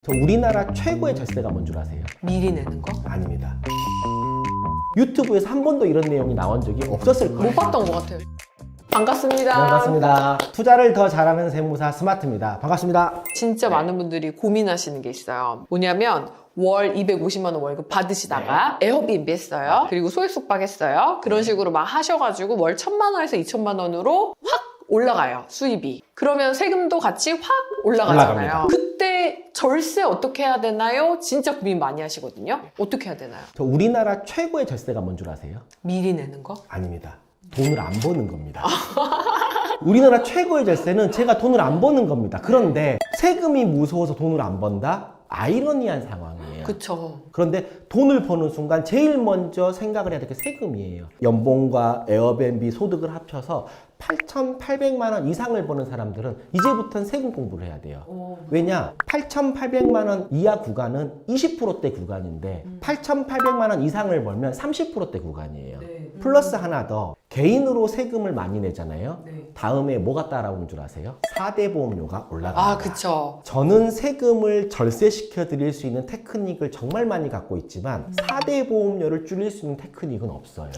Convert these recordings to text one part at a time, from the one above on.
우리나라 최고의 절세가 뭔 줄 아세요? 미리 내는 거? 아닙니다. 유튜브에서 한 번도 이런 내용이 나온 적이 없었을 거예요. 못 봤던 것 같아요. 반갑습니다. 반갑습니다. 투자를 더 잘하는 세무사 스마트입니다. 반갑습니다. 진짜 많은 분들이 고민하시는 게 있어요. 뭐냐면 월 250만 원 월급 받으시다가 에어비앤비 했어요. 그리고 소액 숙박 했어요. 그런 식으로 막 하셔가지고 월 1,000만 원에서 2,000만 원으로 확 올라가요. 수입이. 그러면 세금도 같이 확 올라가잖아요. 올라갑니다. 그때 절세 어떻게 해야 되나요? 진짜 고민 많이 하시거든요. 어떻게 해야 되나요? 우리나라 최고의 절세가 뭔 줄 아세요? 미리 내는 거? 아닙니다. 돈을 안 버는 겁니다. 우리나라 최고의 절세는 제가 돈을 안 버는 겁니다. 그런데 세금이 무서워서 돈을 안 번다? 아이러니한 상황이에요. 그쵸. 그런데 돈을 버는 순간 제일 먼저 생각을 해야 될 게 세금이에요. 연봉과 에어비앤비 소득을 합쳐서 8,800만 원 이상을 버는 사람들은 이제부터는 세금 공부를 해야 돼요. 왜냐? 8,800만 원 이하 구간은 20%대 구간인데 8,800만 원 이상을 벌면 30%대 구간이에요. 플러스 하나 더, 개인으로 세금을 많이 내잖아요. 다음에 뭐가 따라오는 줄 아세요? 4대 보험료가 올라갑니다. 아, 그쵸. 저는 세금을 절세시켜 드릴 수 있는 테크닉을 정말 많이 갖고 있지만 4대 보험료를 줄일 수 있는 테크닉은 없어요.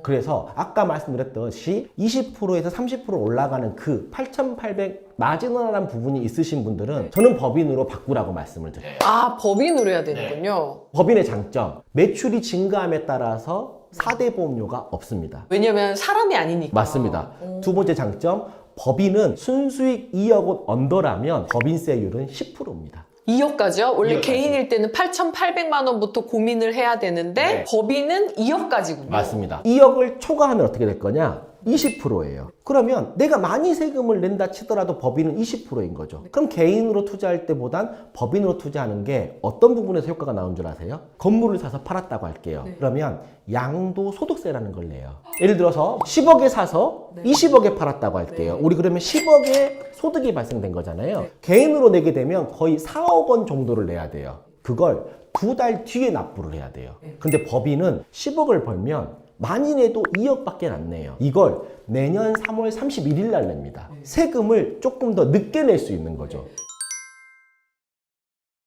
그래서 아까 말씀드렸듯이 20%에서 30% 올라가는 그 8,800 마지노랄한 부분이 있으신 분들은 저는 법인으로 바꾸라고 말씀을 드려요. 아, 법인으로 해야 되는군요. 법인의 장점, 매출이 증가함에 따라서 4대 보험료가 없습니다. 왜냐면 사람이 아니니까. 맞습니다. 두 번째 장점, 법인은 순수익 2억 원 언더라면 법인세율은 10%입니다. 2억까지요? 원래 2억까지. 개인일 때는 8,800만 원부터 고민을 해야 되는데 법인은 2억까지군요. 맞습니다. 2억을 초과하면 어떻게 될 거냐? 20%예요. 그러면 내가 많이 세금을 낸다 치더라도 법인은 20%인 거죠. 그럼 개인으로 투자할 때보단 법인으로 투자하는 게 어떤 부분에서 효과가 나온 줄 아세요? 건물을 사서 팔았다고 할게요. 그러면 양도소득세라는 걸 내요. 예를 들어서 10억에 사서 20억에 팔았다고 할게요. 우리 그러면 10억의 소득이 발생된 거잖아요. 개인으로 내게 되면 거의 4억 원 정도를 내야 돼요. 그걸 2달 뒤에 납부를 해야 돼요. 근데 법인은 10억을 벌면 많이 내도 2억밖에 안 내요. 이걸 내년 3월 31일 날 냅니다. 세금을 조금 더 늦게 낼 수 있는 거죠.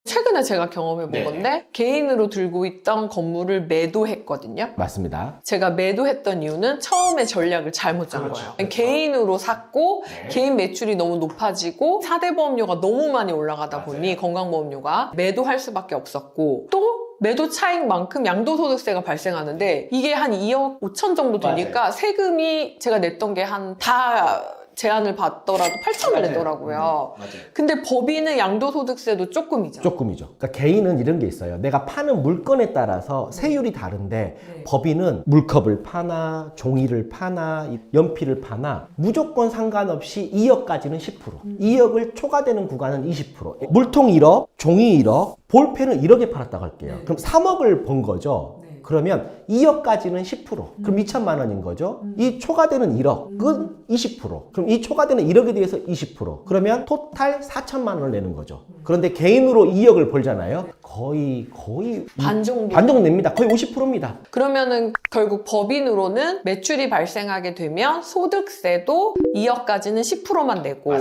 최근에 제가 경험해 본 건데 개인으로 들고 있던 건물을 매도했거든요. 맞습니다. 제가 매도했던 이유는 처음에 전략을 잘못 짠 거예요. 개인으로 샀고 개인 매출이 너무 높아지고 4대 보험료가 너무 많이 올라가다 보니 건강보험료가 매도할 수밖에 없었고 또 매도 차익 만큼 양도소득세가 발생하는데 이게 한 2억 5천 정도 되니까 세금이 제가 냈던 게 한 다 제한을 받더라도 8천을 내더라고요. 근데 법인은 양도소득세도 조금이죠. 조금이죠. 그러니까 개인은 이런 게 있어요. 내가 파는 물건에 따라서 세율이 다른데 법인은 물컵을 파나 종이를 파나 연필을 파나 무조건 상관없이 2억까지는 10%. 2억을 초과되는 구간은 20%. 물통 1억, 종이 1억, 볼펜은 1억에 팔았다고 할게요. 그럼 3억을 번 거죠. 그러면 2억까지는 10%. 그럼 2천만 원인 거죠. 이 초과되는 1억은 20%. 그럼 이 초과되는 1억에 대해서 20%. 그러면 토탈 4천만 원을 내는 거죠. 그런데 개인으로 2억을 벌잖아요. 거의 반 정도. 반 정도 냅니다. 거의 50%입니다. 그러면은 결국 법인으로는 매출이 발생하게 되면 소득세도 2억까지는 10%만 내고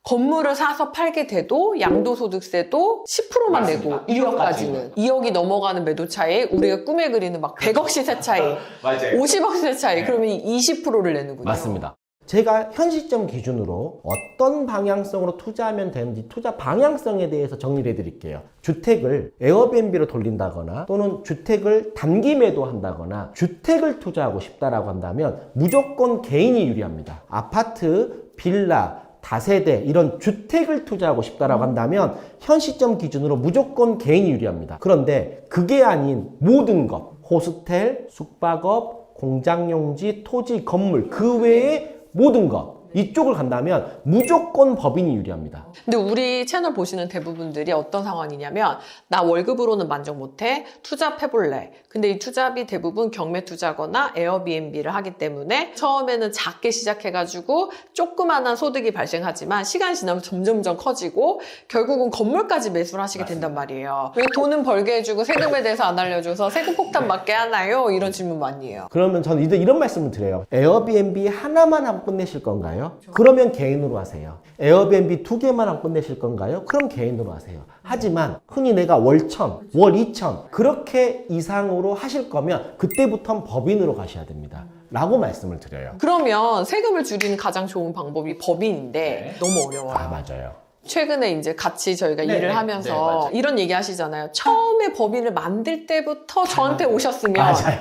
건물을 사서 팔게 돼도 양도소득세도 10%만 내고 2억까지는 2억이 넘어가는 매도 차에 우리가 꿈에 그리는 막 100억 시세 차이, 50억 시세 차이 그러면 20%를 내는군요. 맞습니다. 제가 현 시점 기준으로 어떤 방향성으로 투자하면 되는지 투자 방향성에 대해서 정리를 해드릴게요. 주택을 에어비앤비로 돌린다거나 또는 주택을 단기 매도한다거나 주택을 투자하고 싶다라고 한다면 무조건 개인이 유리합니다. 아파트, 빌라, 다세대 이런 주택을 투자하고 싶다라고 한다면 현 시점 기준으로 무조건 개인이 유리합니다. 그런데 그게 아닌 모든 것, 호스텔, 숙박업, 공장용지, 토지, 건물 그 외에 모든 것 이쪽을 간다면 무조건 법인이 유리합니다. 근데 우리 채널 보시는 대부분들이 어떤 상황이냐면 나 월급으로는 만족 못해 투잡해볼래. 근데 이 투잡이 대부분 경매 투자거나 에어비앤비를 하기 때문에 처음에는 작게 시작해가지고 조그만한 소득이 발생하지만 시간이 지나면 점점점 커지고 결국은 건물까지 매수를 하시게 된단 말이에요. 왜 돈은 벌게 해주고 세금에 대해서 안 알려줘서 세금 폭탄 맞게 하나요? 이런 질문 많이 해요. 그러면 저는 이런 말씀을 드려요. 에어비앤비 하나만 하고 끝내실 건가요? 건가요? 그러면 개인으로 하세요. 에어비앤비 2개만 하고 끝내실 건가요? 그럼 개인으로 하세요. 하지만 흔히 내가 월 1,000, 월 2,000 그렇게 이상으로 하실 거면 그때부터는 법인으로 가셔야 됩니다. 라고 말씀을 드려요. 그러면 세금을 줄이는 가장 좋은 방법이 법인인데 너무 어려워요. 아, 맞아요. 최근에 이제 같이 저희가 네, 일을 네, 하면서 네, 맞아요. 이런 얘기 하시잖아요. 처음에 법인을 만들 때부터 저한테 오셨으면 맞아요.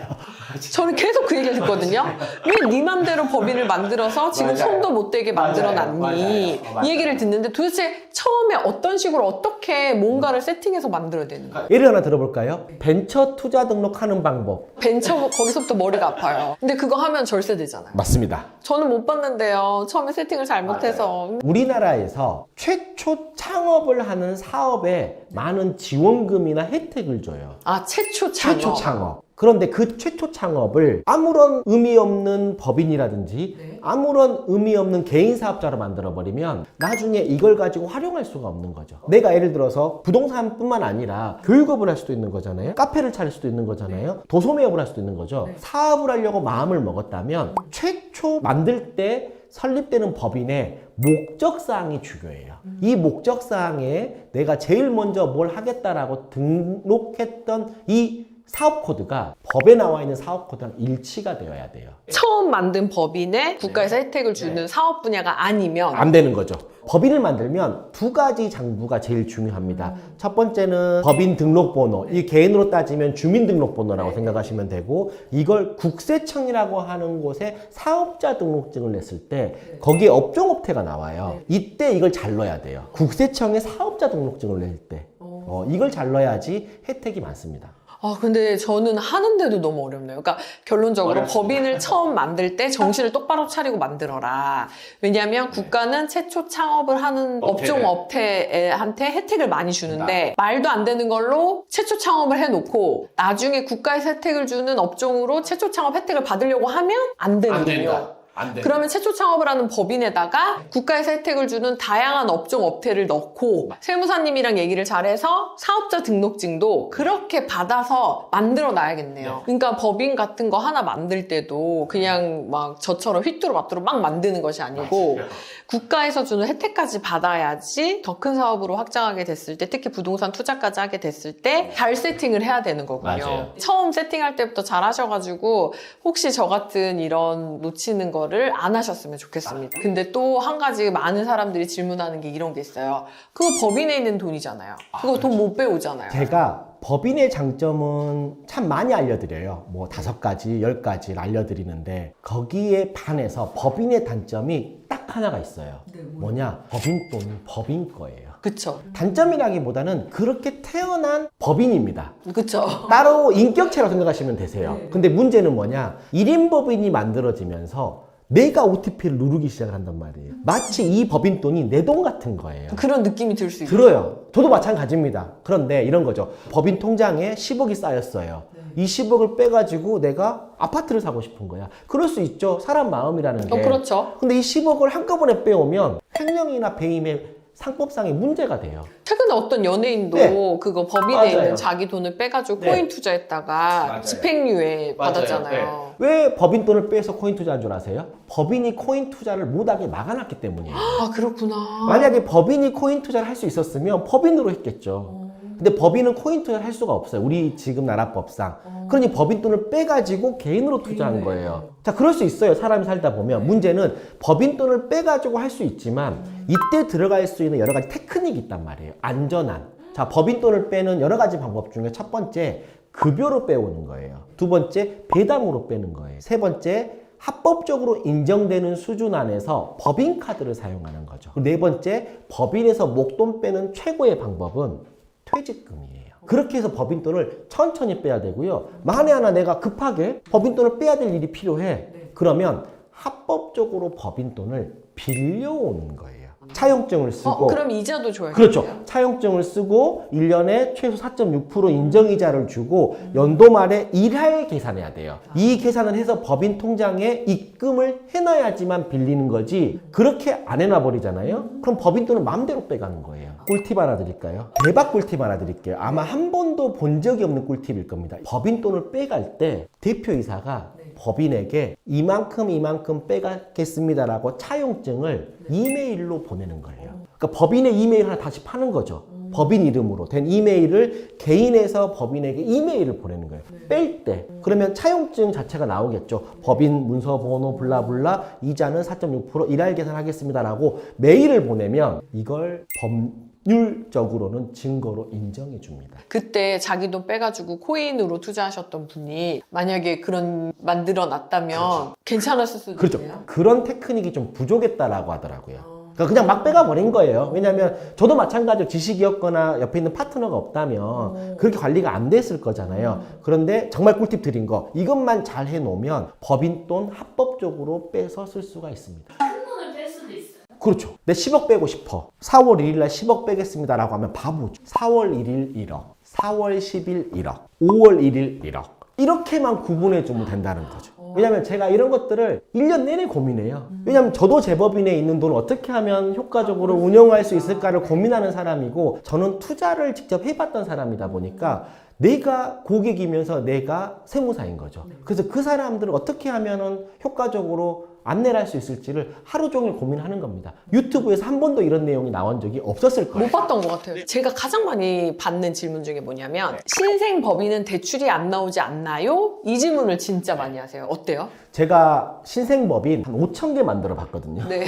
저는 계속 그 얘기를 듣거든요. 왜 네 맘대로 법인을 만들어서 지금 맞아요. 손도 못 대게 만들어놨니? 맞아요. 이 얘기를 듣는데 도대체 처음에 어떤 식으로 어떻게 뭔가를 세팅해서 만들어야 되는 거예요? 예를 하나 들어볼까요? 벤처 투자 등록하는 방법. 벤처 거기서부터 머리가 아파요. 근데 그거 하면 절세 되잖아요. 맞습니다. 저는 못 봤는데요. 처음에 세팅을 잘못해서. 우리나라에서 최초 창업을 하는 사업에 많은 지원금이나 혜택을 줘요. 아, 최초 창업. 최초 창업. 그런데 그 최초 창업을 아무런 의미 없는 법인이라든지 아무런 의미 없는 개인 사업자로 만들어버리면 나중에 이걸 가지고 활용할 수가 없는 거죠. 내가 예를 들어서 부동산뿐만 아니라 교육업을 할 수도 있는 거잖아요. 카페를 차릴 수도 있는 거잖아요. 도소매업을 할 수도 있는 거죠. 사업을 하려고 마음을 먹었다면 최초 만들 때 설립되는 법인의 목적사항이 중요해요. 이 목적사항에 내가 제일 먼저 뭘 하겠다라고 등록했던 이 사업 코드가 법에 나와 있는 사업 코드랑 일치가 되어야 돼요. 처음 만든 법인에 국가에서 혜택을 주는 사업 분야가 아니면 안 되는 거죠. 법인을 만들면 두 가지 장부가 제일 중요합니다. 첫 번째는 법인 등록번호, 이 개인으로 따지면 주민등록번호라고 생각하시면 되고, 이걸 국세청이라고 하는 곳에 사업자 등록증을 냈을 때 거기에 업종업태가 나와요. 이때 이걸 잘 넣어야 돼요. 국세청에 사업자 등록증을 낼 때 이걸 잘 넣어야지 혜택이 많습니다. 아, 근데 저는 하는데도 너무 어렵네요. 그러니까 결론적으로 어렵습니다. 법인을 처음 만들 때 정신을 똑바로 차리고 만들어라. 왜냐하면 국가는 최초 창업을 하는 업종 업태한테 혜택을 많이 주는데 말도 안 되는 걸로 최초 창업을 해놓고 나중에 국가에서 혜택을 주는 업종으로 최초 창업 혜택을 받으려고 하면 안 되거든요. 그러면 최초 창업을 하는 법인에다가 국가에서 혜택을 주는 다양한 업종 업태를 넣고 세무사님이랑 얘기를 잘해서 사업자 등록증도 그렇게 받아서 만들어 놔야겠네요. 그러니까 법인 같은 거 하나 만들 때도 그냥 막 저처럼 휘뚜루마뚜루 막 만드는 것이 아니고 국가에서 주는 혜택까지 받아야지 더 큰 사업으로 확장하게 됐을 때, 특히 부동산 투자까지 하게 됐을 때 잘 세팅을 해야 되는 거군요. 맞아요. 처음 세팅할 때부터 잘 하셔가지고 혹시 저 같은 이런 놓치는 거를 안 하셨으면 좋겠습니다. 근데 또 한 가지 많은 사람들이 질문하는 게 이런 게 있어요. 그거 법인에 있는 돈이잖아요. 그거 돈 못 배우잖아요. 제가 법인의 장점은 참 많이 알려드려요. 뭐 5가지, 10가지를 알려드리는데 거기에 반해서 법인의 단점이 딱 하나가 있어요. 뭐냐? 법인 돈이 법인 거예요. 그쵸. 단점이라기보다는 그렇게 태어난 법인입니다. 그쵸. 따로 인격체라고 생각하시면 되세요. 근데 문제는 뭐냐? 1인 법인이 만들어지면서 내가 OTP를 누르기 시작을 한단 말이에요. 마치 이 법인 돈이 내 돈 같은 거예요. 그런 느낌이 들 수 있어요. 들어요. 저도 마찬가지입니다. 그런데 이런 거죠. 법인 통장에 10억이 쌓였어요. 이 10억을 빼가지고 내가 아파트를 사고 싶은 거야. 그럴 수 있죠. 사람 마음이라는 게. 그렇죠. 근데 이 10억을 한꺼번에 빼오면 횡령이나 배임의 상법상의 문제가 돼요. 최근에 어떤 연예인도 네. 그거 법인에 맞아요. 있는 자기 돈을 빼가지고 네. 코인 투자했다가 맞아요. 집행유예 맞아요. 받았잖아요. 왜 법인 돈을 빼서 코인 투자한 줄 아세요? 법인이 코인 투자를 못하게 막아놨기 때문이에요. 아, 그렇구나. 만약에 법인이 코인 투자를 할 수 있었으면 법인으로 했겠죠. 근데 법인은 코인 투자를 할 수가 없어요. 우리 지금 나라 법상. 그러니 법인 돈을 빼가지고 개인으로 투자한 거예요. 자, 그럴 수 있어요. 사람이 살다 보면. 문제는 법인 돈을 빼가지고 할 수 있지만 이때 들어갈 수 있는 여러 가지 테크닉이 있단 말이에요. 안전한. 자, 법인 돈을 빼는 여러 가지 방법 중에 첫 번째, 급여로 빼오는 거예요. 두 번째, 배당으로 빼는 거예요. 세 번째, 합법적으로 인정되는 수준 안에서 법인카드를 사용하는 거죠. 네 번째, 법인에서 목돈 빼는 최고의 방법은 퇴직금이에요. 그렇게 해서 법인 돈을 천천히 빼야 되고요. 만에 하나 내가 급하게 법인 돈을 빼야 될 일이 필요해. 그러면 합법적으로 법인 돈을 빌려오는 거예요. 차용증을 쓰고. 그럼 이자도 줘요. 그렇죠. 차용증을 쓰고 1년에 최소 4.6% 인정이자를 주고 연도 말에 일할 계산해야 돼요. 이 계산을 해서 법인 통장에 입금을 해놔야지만 빌리는 거지 그렇게 안 해놔 버리잖아요. 그럼 법인 돈은 마음대로 빼가는 거예요. 꿀팁 하나 드릴까요? 대박 꿀팁 하나 드릴게요. 아마 한 번도 본 적이 없는 꿀팁일 겁니다. 법인 돈을 빼갈 때 대표이사가 법인에게 이만큼 빼가겠습니다라고 차용증을 이메일로 보내는 거예요. 그러니까 법인의 이메일 하나 다시 파는 거죠. 법인 이름으로 된 이메일을 개인에서 법인에게 이메일을 보내는 거예요. 뺄 때. 그러면 차용증 자체가 나오겠죠. 법인 문서 번호 블라블라 이자는 4.6% 일할 계산하겠습니다라고 메일을 보내면 이걸 법률적으로는 증거로 인정해 줍니다. 그때 자기 돈 빼가지고 코인으로 투자하셨던 분이 만약에 그런 만들어 놨다면 괜찮았을 수도 그렇죠. 있네요. 그런 테크닉이 좀 부족했다라고 하더라고요. 그러니까 그냥 막 빼가 버린 거예요. 왜냐하면 저도 마찬가지로 지식이었거나 옆에 있는 파트너가 없다면 그렇게 관리가 안 됐을 거잖아요. 그런데 정말 꿀팁 드린 거 이것만 잘 해놓으면 법인 돈 합법적으로 빼서 쓸 수가 있습니다. 큰 돈을 뺄 수도 있어요. 그렇죠. 내 10억 빼고 싶어. 4월 1일 날 10억 빼겠습니다라고 하면 바보죠. 4월 1일 1억, 4월 10일 1억, 5월 1일 1억. 이렇게만 구분해 주면 된다는 거죠. 왜냐면 제가 이런 것들을 1년 내내 고민해요. 왜냐면 저도 제법인에 있는 돈을 어떻게 하면 효과적으로 운영할 수 있을까를 고민하는 사람이고 저는 투자를 직접 해봤던 사람이다 보니까 내가 고객이면서 내가 세무사인 거죠. 그래서 그 사람들을 어떻게 하면은 효과적으로 안내를 할 수 있을지를 하루 종일 고민하는 겁니다. 유튜브에서 한 번도 이런 내용이 나온 적이 없었을 거예요. 못 봤던 것 같아요. 제가 가장 많이 받는 질문 중에 뭐냐면 신생 법인은 대출이 안 나오지 않나요? 이 질문을 진짜 많이 하세요. 어때요? 제가 신생법인 한 5,000개 만들어 봤거든요. 네.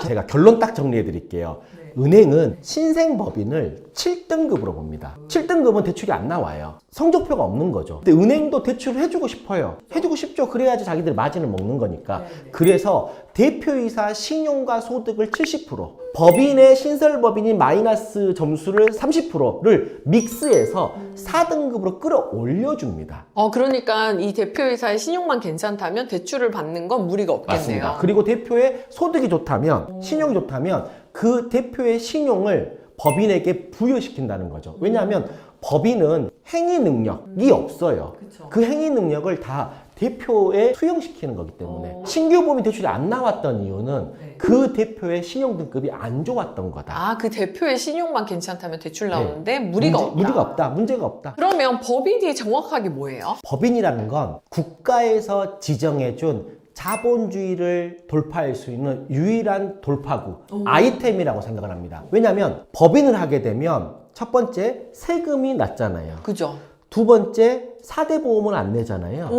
제가 결론 딱 정리해 드릴게요. 은행은 신생법인을 7등급으로 봅니다. 7등급은 대출이 안 나와요. 성적표가 없는 거죠. 근데 은행도 대출을 해주고 싶어요. 해주고 싶죠. 그래야지 자기들 마진을 먹는 거니까. 그래서 대표이사 신용과 소득을 70%, 법인의 신설법인이 마이너스 점수를 30%를 믹스해서 4등급으로 끌어올려줍니다. 그러니까 이 대표이사의 신용만 괜찮다면 대출을 받는 건 무리가 없겠네요. 맞습니다. 그리고 대표의 소득이 좋다면, 신용이 좋다면 그 대표의 신용을 법인에게 부여시킨다는 거죠. 왜냐하면 법인은 행위 능력이 없어요. 그 행위 능력을 다 대표에 수용시키는 거기 때문에 신규 법인 대출이 안 나왔던 이유는 그 대표의 신용 등급이 안 좋았던 거다. 그 대표의 신용만 괜찮다면 대출 나오는데 무리가 없다. 무리가 없다. 문제가 없다. 그러면 법인이 정확하게 뭐예요? 법인이라는 건 국가에서 지정해준 자본주의를 돌파할 수 있는 유일한 돌파구, 아이템이라고 생각을 합니다. 왜냐하면 법인을 하게 되면 첫 번째 세금이 낮잖아요. 그죠? 두 번째 4대 보험을 안 내잖아요.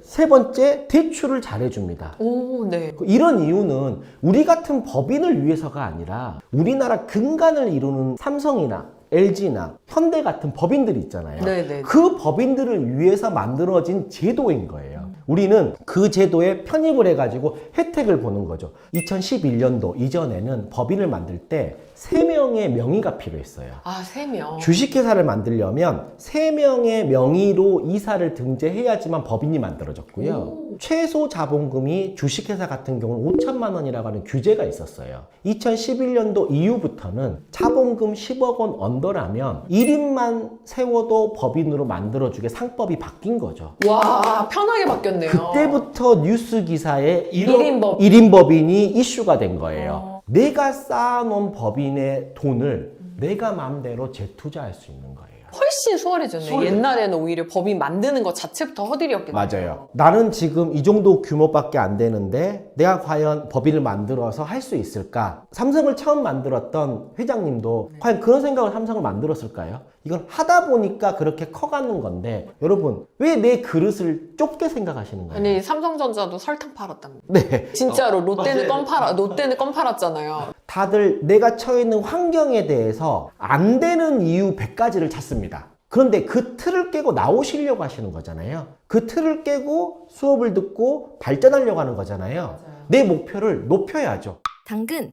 세 번째 대출을 잘해줍니다. 네. 이런 이유는 우리 같은 법인을 위해서가 아니라 우리나라 근간을 이루는 삼성이나 LG나 현대 같은 법인들이 있잖아요. 네네. 그 법인들을 위해서 만들어진 제도인 거예요. 우리는 그 제도에 편입을 해가지고 혜택을 보는 거죠. 2011년도 이전에는 법인을 만들 때 3명의 명의가 필요했어요. 3명. 주식회사를 만들려면 3명의 명의로 이사를 등재해야지만 법인이 만들어졌고요. 최소 자본금이 주식회사 같은 경우는 5천만 원이라고 하는 규제가 있었어요. 2011년도 이후부터는 자본금 10억 원 언더라면 1인만 세워도 법인으로 만들어주게 상법이 바뀐 거죠. 와, 편하게 바뀌었네요. 그때부터 뉴스 기사에 1인 법인이 이슈가 된 거예요. 내가 쌓아놓은 법인의 돈을 내가 마음대로 재투자할 수 있는 거예요. 훨씬 수월해졌네요. 옛날에는 오히려 법인 만드는 것 자체부터 허들이었겠네요. 맞아요. 나는 지금 이 정도 규모밖에 안 되는데 내가 과연 법인을 만들어서 할 수 있을까? 삼성을 처음 만들었던 회장님도 과연 그런 생각을 삼성을 만들었을까요? 이건 하다 보니까 그렇게 커가는 건데 여러분 왜 내 그릇을 좁게 생각하시는 거예요? 아니, 삼성전자도 설탕 팔았답니다. 네. 진짜로 롯데는 롯데는 껌 팔았잖아요. 다들 내가 처해 있는 환경에 대해서 안 되는 이유 100가지를 찾습니다. 그런데 그 틀을 깨고 나오시려고 하시는 거잖아요. 그 틀을 깨고 수업을 듣고 발전하려고 하는 거잖아요. 내 목표를 높여야죠. 당근.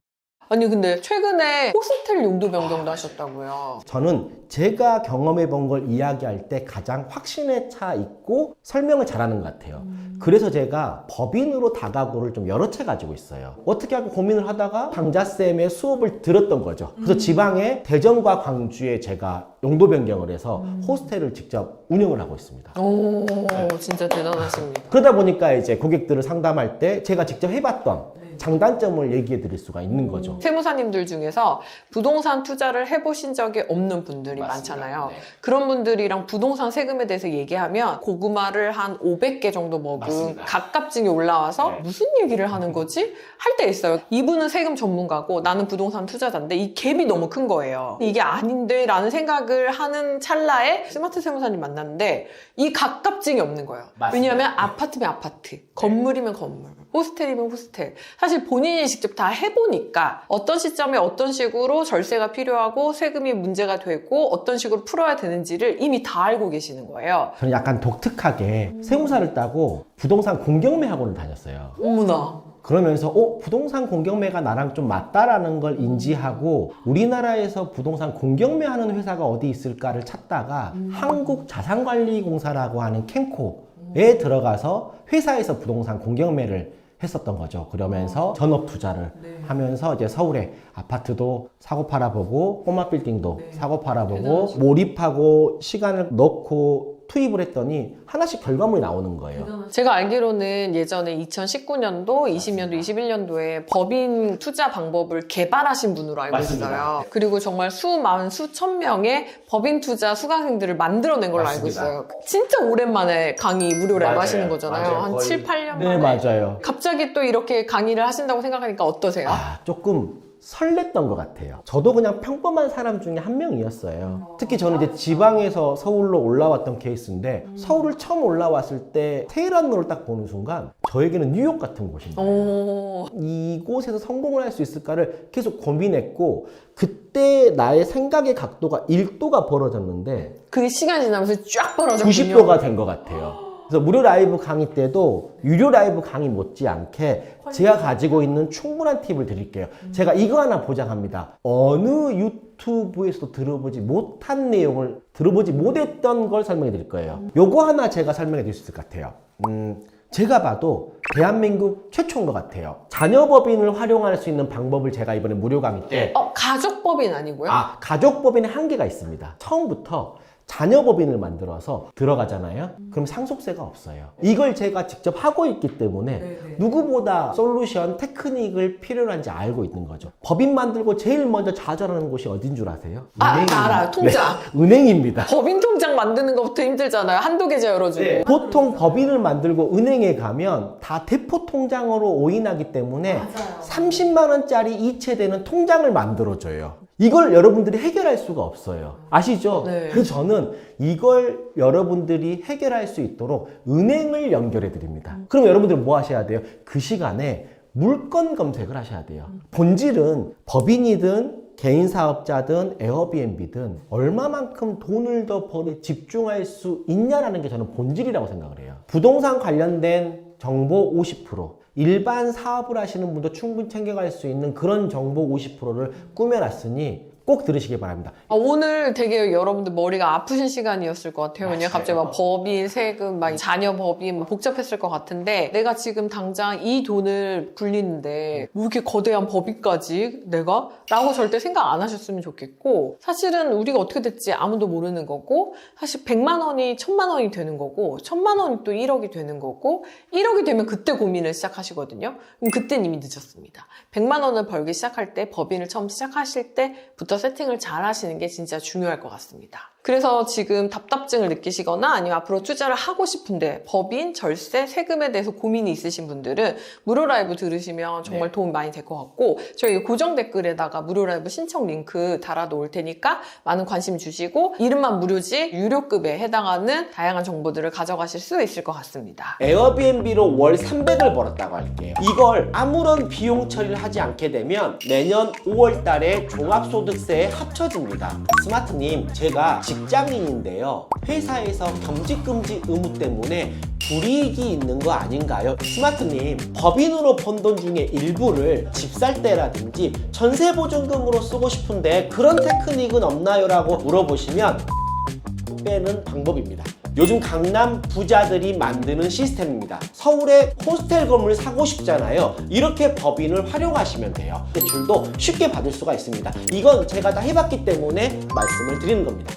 아니, 근데 최근에 호스텔 용도 변경도 하셨다고요. 저는 제가 경험해 본 걸 이야기할 때 가장 확신에 차 있고 설명을 잘하는 것 같아요. 그래서 제가 법인으로 다가구를 좀 여러 채 가지고 있어요. 어떻게 할까 고민을 하다가 강자쌤의 수업을 들었던 거죠. 그래서 지방에 대전과 광주에 제가 용도 변경을 해서 호스텔을 직접 운영을 하고 있습니다. 오, 진짜 대단하십니다. 그러다 보니까 이제 고객들을 상담할 때 제가 직접 해봤던 장단점을 얘기해 드릴 수가 있는 거죠. 세무사님들 중에서 부동산 투자를 해보신 적이 없는 분들이 많잖아요. 네. 그런 분들이랑 부동산 세금에 대해서 얘기하면 고구마를 한 500개 정도 먹은 맞습니다. 갑갑증이 올라와서 네. 무슨 얘기를 하는 거지? 할 때 있어요. 이분은 세금 전문가고 나는 부동산 투자자인데 이 갭이 너무 큰 거예요. 이게 아닌데 라는 생각을 하는 찰나에 스마트 세무사님 만났는데 이 갑갑증이 없는 거예요. 맞습니다. 왜냐하면 아파트면 아파트, 건물이면 건물, 호스텔이면 호스텔. 사실 본인이 직접 다 해보니까 어떤 시점에 어떤 식으로 절세가 필요하고 세금이 문제가 되고 어떤 식으로 풀어야 되는지를 이미 다 알고 계시는 거예요. 저는 약간 독특하게 세무사를 따고 부동산 공경매 학원을 다녔어요. 어머나. 그러면서 부동산 공경매가 나랑 좀 맞다라는 걸 인지하고 우리나라에서 부동산 공경매하는 회사가 어디 있을까를 찾다가 한국자산관리공사라고 하는 캔코에 들어가서 회사에서 부동산 공경매를 했었던 거죠. 그러면서 전업 투자를 하면서 이제 서울에 아파트도 사고 팔아보고 꼬마 빌딩도 사고 팔아보고 몰입하고 시간을 넣고 투입을 했더니 하나씩 결과물이 나오는 거예요. 제가 알기로는 예전에 2019년도, 20년도, 21년도에 법인 투자 방법을 개발하신 분으로 알고 맞습니다. 있어요. 그리고 정말 수천 명의 법인 투자 수강생들을 만들어낸 걸로 알고 맞습니다. 있어요. 진짜 오랜만에 강의 무료로 맞아요. 하시는 거잖아요. 맞아요. 한 거의- 7, 8년 네, 만에. 맞아요. 갑자기 또 이렇게 강의를 하신다고 생각하니까 어떠세요? 조금 설렜던 것 같아요. 저도 그냥 평범한 사람 중에 한 명이었어요. 특히 저는 이제 지방에서 서울로 올라왔던 케이스인데 서울을 처음 올라왔을 때 테헤란로를 딱 보는 순간 저에게는 뉴욕 같은 곳인 거예요. 오. 이곳에서 성공을 할 수 있을까를 계속 고민했고 그때 나의 생각의 각도가 1도가 벌어졌는데 그게 시간이 지나면서 쫙 벌어졌군요. 90도가 된 것 같아요. 그래서 무료 라이브 강의 때도 유료 라이브 강의 못지않게 제가 가지고 있는 충분한 팁을 드릴게요. 제가 이거 하나 보장합니다. 어느 유튜브에서도 들어보지 못한 내용을 들어보지 못했던 걸 설명해 드릴 거예요. 요거 하나 제가 설명해 드릴 수 있을 것 같아요. 제가 봐도 대한민국 최초인 것 같아요. 자녀법인을 활용할 수 있는 방법을 제가 이번에 무료 강의 때 가족법인 아니고요? 가족법인에 한계가 있습니다. 처음부터 자녀법인을 만들어서 들어가잖아요. 그럼 상속세가 없어요. 이걸 제가 직접 하고 있기 때문에 누구보다 솔루션, 테크닉을 필요로 한지 알고 있는 거죠. 법인 만들고 제일 먼저 좌절하는 곳이 어딘 줄 아세요? 알아요. 통장. 네, 은행입니다. 법인 통장 만드는 것부터 힘들잖아요. 한두 계좌 열어주고. 보통 법인을 만들고 은행에 가면 다 대포 통장으로 오인하기 때문에 30만 원짜리 이체되는 통장을 만들어줘요. 이걸 여러분들이 해결할 수가 없어요. 아시죠? 네. 그래서 저는 이걸 여러분들이 해결할 수 있도록 은행을 연결해 드립니다. 그럼 여러분들 뭐 하셔야 돼요? 그 시간에 물건 검색을 하셔야 돼요. 본질은 법인이든 개인 사업자든 에어비앤비든 얼마만큼 돈을 더 버는 집중할 수 있냐라는 게 저는 본질이라고 생각을 해요. 부동산 관련된 정보 50%, 일반 사업을 하시는 분도 충분히 챙겨갈 수 있는 그런 정보 50%를 꾸며놨으니 꼭 들으시기 바랍니다. 오늘 되게 여러분들 머리가 아프신 시간이었을 것 같아요. 왜냐면 맞아요. 갑자기 막 법인, 세금, 막 자녀 법인 막 복잡했을 것 같은데 내가 지금 당장 이 돈을 굴리는데 뭐 이렇게 거대한 법인까지 내가? 라고 절대 생각 안 하셨으면 좋겠고 사실은 우리가 어떻게 될지 아무도 모르는 거고 사실 100만 원이 1000만 원이 되는 거고 1000만 원이 또 1억이 되는 거고 1억이 되면 그때 고민을 시작하시거든요. 그럼 그땐 이미 늦었습니다. 100만 원을 벌기 시작할 때 법인을 처음 시작하실 때부터 세팅을 잘 하시는 게 진짜 중요할 것 같습니다. 그래서 지금 답답증을 느끼시거나 아니면 앞으로 투자를 하고 싶은데 법인, 절세, 세금에 대해서 고민이 있으신 분들은 무료 라이브 들으시면 정말 도움 많이 될 것 같고 저희 고정 댓글에다가 무료 라이브 신청 링크 달아놓을 테니까 많은 관심 주시고 이름만 무료지 유료급에 해당하는 다양한 정보들을 가져가실 수 있을 것 같습니다. 에어비앤비로 월 300을 벌었다고 할게요. 이걸 아무런 비용 처리를 하지 않게 되면 내년 5월 달에 종합소득세에 합쳐집니다. 스마트님, 제가 직장인인데요. 회사에서 겸직금지 의무 때문에 불이익이 있는 거 아닌가요? 스마트님, 법인으로 번 돈 중에 일부를 집 살 때라든지 전세보증금으로 쓰고 싶은데 그런 테크닉은 없나요? 라고 물어보시면 빼는 방법입니다. 요즘 강남 부자들이 만드는 시스템입니다. 서울에 호스텔 건물 사고 싶잖아요. 이렇게 법인을 활용하시면 돼요. 대출도 쉽게 받을 수가 있습니다. 이건 제가 다 해봤기 때문에 말씀을 드리는 겁니다.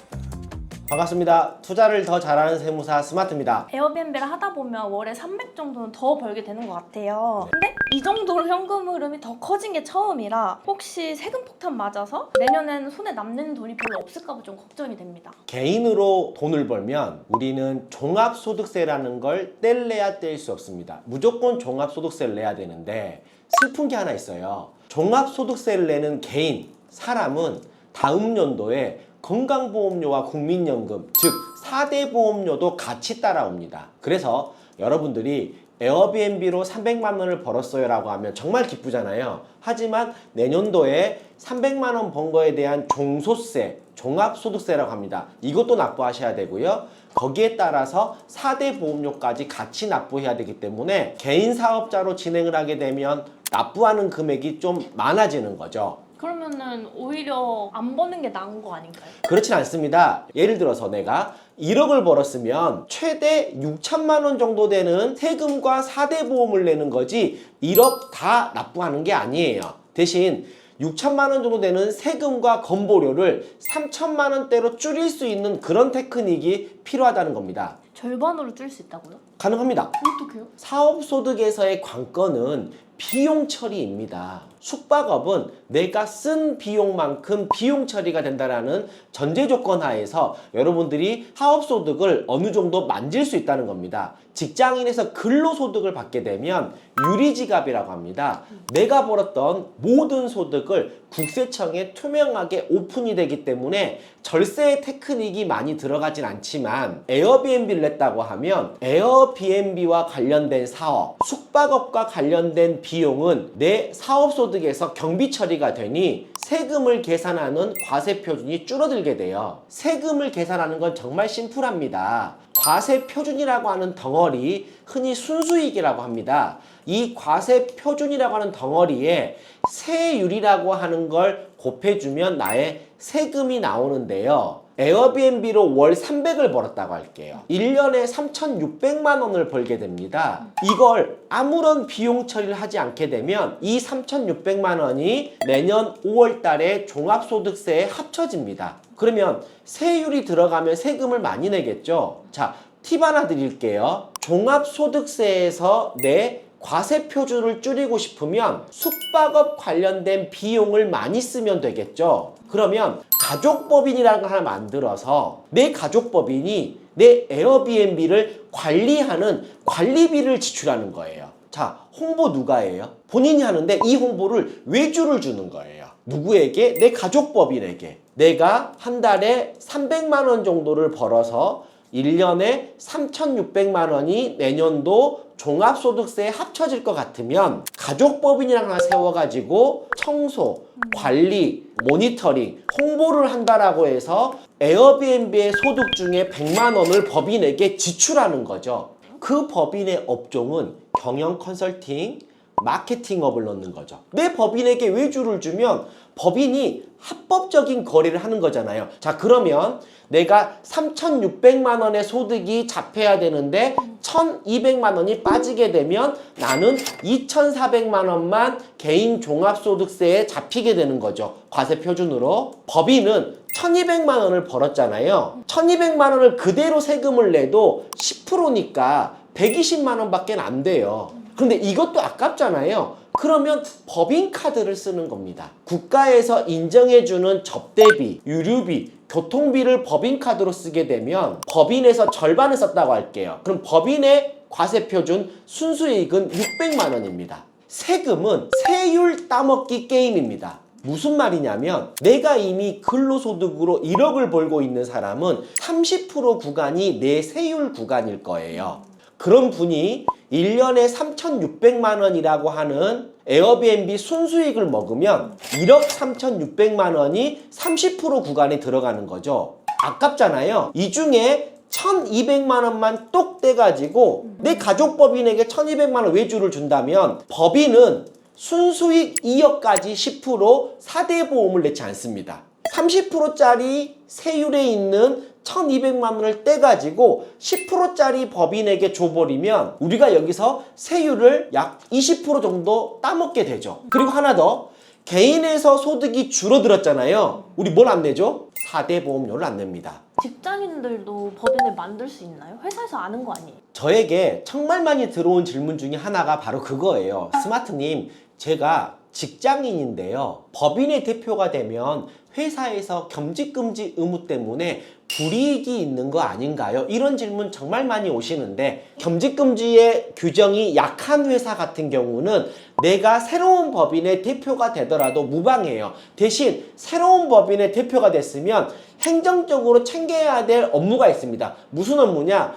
반갑습니다. 투자를 더 잘하는 세무사 스마트입니다. 에어비앤비를 하다 보면 월에 300 정도는 더 벌게 되는 것 같아요. 근데 이 정도로 현금 흐름이 더 커진 게 처음이라 혹시 세금 폭탄 맞아서 내년에는 손에 남는 돈이 별로 없을까 봐 좀 걱정이 됩니다. 개인으로 돈을 벌면 우리는 종합소득세라는 걸 뗄래야 뗄 수 없습니다. 무조건 종합소득세를 내야 되는데 슬픈 게 하나 있어요. 종합소득세를 내는 개인, 사람은 다음 연도에 건강보험료와 국민연금, 즉 4대 보험료도 같이 따라옵니다. 그래서 여러분들이 에어비앤비로 300만 원을 벌었어요 라고 하면 정말 기쁘잖아요. 하지만 내년도에 300만 원 번 거에 대한 종소세, 종합소득세라고 합니다. 이것도 납부하셔야 되고요. 거기에 따라서 4대 보험료까지 같이 납부해야 되기 때문에 개인 사업자로 진행을 하게 되면 납부하는 금액이 좀 많아지는 거죠. 그러면은 오히려 안 버는 게 나은 거 아닌가요? 그렇진 않습니다. 예를 들어서 내가 1억을 벌었으면 최대 6천만 원 정도 되는 세금과 4대 보험을 내는 거지 1억 다 납부하는 게 아니에요. 대신 6천만 원 정도 되는 세금과 건보료를 3천만 원대로 줄일 수 있는 그런 테크닉이 필요하다는 겁니다. 절반으로 줄 수 있다고요? 가능합니다. 어떡해요? 사업소득에서의 관건은 비용 처리입니다. 숙박업은 내가 쓴 비용만큼 비용 처리가 된다는 전제 조건 하에서 여러분들이 사업소득을 어느 정도 만질 수 있다는 겁니다. 직장인에서 근로소득을 받게 되면 유리지갑이라고 합니다. 내가 벌었던 모든 소득을 국세청에 투명하게 오픈이 되기 때문에 절세의 테크닉이 많이 들어가진 않지만 에어비앤비를 냈다고 하면 에어비앤비와 관련된 사업, 숙박업과 관련된 비용은 내 사업소득에서 경비 처리가 되니 세금을 계산하는 과세표준이 줄어들게 돼요. 세금을 계산하는 건 정말 심플합니다. 과세표준이라고 하는 덩어리, 흔히 순수익이라고 합니다. 이 과세표준이라고 하는 덩어리에 세율이라고 하는 걸 곱해주면 나의 세금이 나오는데요. 에어비앤비로 월 300을 벌었다고 할게요. 1년에 3,600만 원을 벌게 됩니다. 이걸 아무런 비용 처리를 하지 않게 되면 이 3,600만 원이 내년 5월 달에 종합소득세에 합쳐집니다. 그러면 세율이 들어가면 세금을 많이 내겠죠. 자, 팁 하나 드릴게요. 종합소득세에서 내 과세표준을 줄이고 싶으면 숙박업 관련된 비용을 많이 쓰면 되겠죠. 그러면 가족법인이라는 걸 하나 만들어서 내 가족법인이 내 에어비앤비를 관리하는 관리비를 지출하는 거예요. 자, 홍보 누가 해요? 본인이 하는데 이 홍보를 외주를 주는 거예요. 누구에게? 내 가족법인에게. 내가 한 달에 300만 원 정도를 벌어서 1년에 3,600만 원이 내년도 종합소득세에 합쳐질 것 같으면 가족법인이랑 하나 세워가지고 청소, 관리, 모니터링, 홍보를 한다라고 해서 에어비앤비의 소득 중에 100만 원을 법인에게 지출하는 거죠. 그 법인의 업종은 경영 컨설팅, 마케팅업을 넣는 거죠. 내 법인에게 외주를 주면 법인이 합법적인 거래를 하는 거잖아요. 자, 그러면 내가 3,600만 원의 소득이 잡혀야 되는데 1,200만 원이 빠지게 되면 나는 2,400만 원만 개인 종합소득세에 잡히게 되는 거죠. 과세표준으로. 법인은 1,200만 원을 벌었잖아요. 1,200만 원을 그대로 세금을 내도 10%니까 120만 원밖에 안 돼요. 그런데 이것도 아깝잖아요. 그러면 법인카드를 쓰는 겁니다. 국가에서 인정해주는 접대비, 유류비, 교통비를 법인카드로 쓰게 되면 법인에서 절반을 썼다고 할게요. 그럼 법인의 과세표준 순수이익은 600만 원입니다. 세금은 세율 따먹기 게임입니다. 무슨 말이냐면 내가 이미 근로소득으로 1억을 벌고 있는 사람은 30% 구간이 내 세율 구간일 거예요. 그런 분이 1년에 3,600만 원이라고 하는 에어비앤비 순수익을 먹으면 1억 3,600만 원이 30% 구간에 들어가는 거죠. 아깝잖아요. 이 중에 1,200만 원만 똑 떼가지고 내 가족법인에게 1,200만 원 외주를 준다면 법인은 순수익 2억까지 10% 4대 보험을 내지 않습니다. 30%짜리 세율에 있는 1,200만 원을 떼가지고 10%짜리 법인에게 줘버리면 우리가 여기서 세율을 약 20% 정도 따먹게 되죠. 그리고 하나 더, 개인에서 소득이 줄어들었잖아요. 우리 뭘 안 내죠? 4대 보험료를 안 냅니다. 직장인들도 법인을 만들 수 있나요? 회사에서 아는 거 아니에요? 저에게 정말 많이 들어온 질문 중에 하나가 바로 그거예요. 스마트님, 제가 직장인인데요. 법인의 대표가 되면 회사에서 겸직금지 의무 때문에 불이익이 있는 거 아닌가요? 이런 질문 정말 많이 오시는데, 겸직금지의 규정이 약한 회사 같은 경우는 내가 새로운 법인의 대표가 되더라도 무방해요. 대신 새로운 법인의 대표가 됐으면 행정적으로 챙겨야 될 업무가 있습니다. 무슨 업무냐?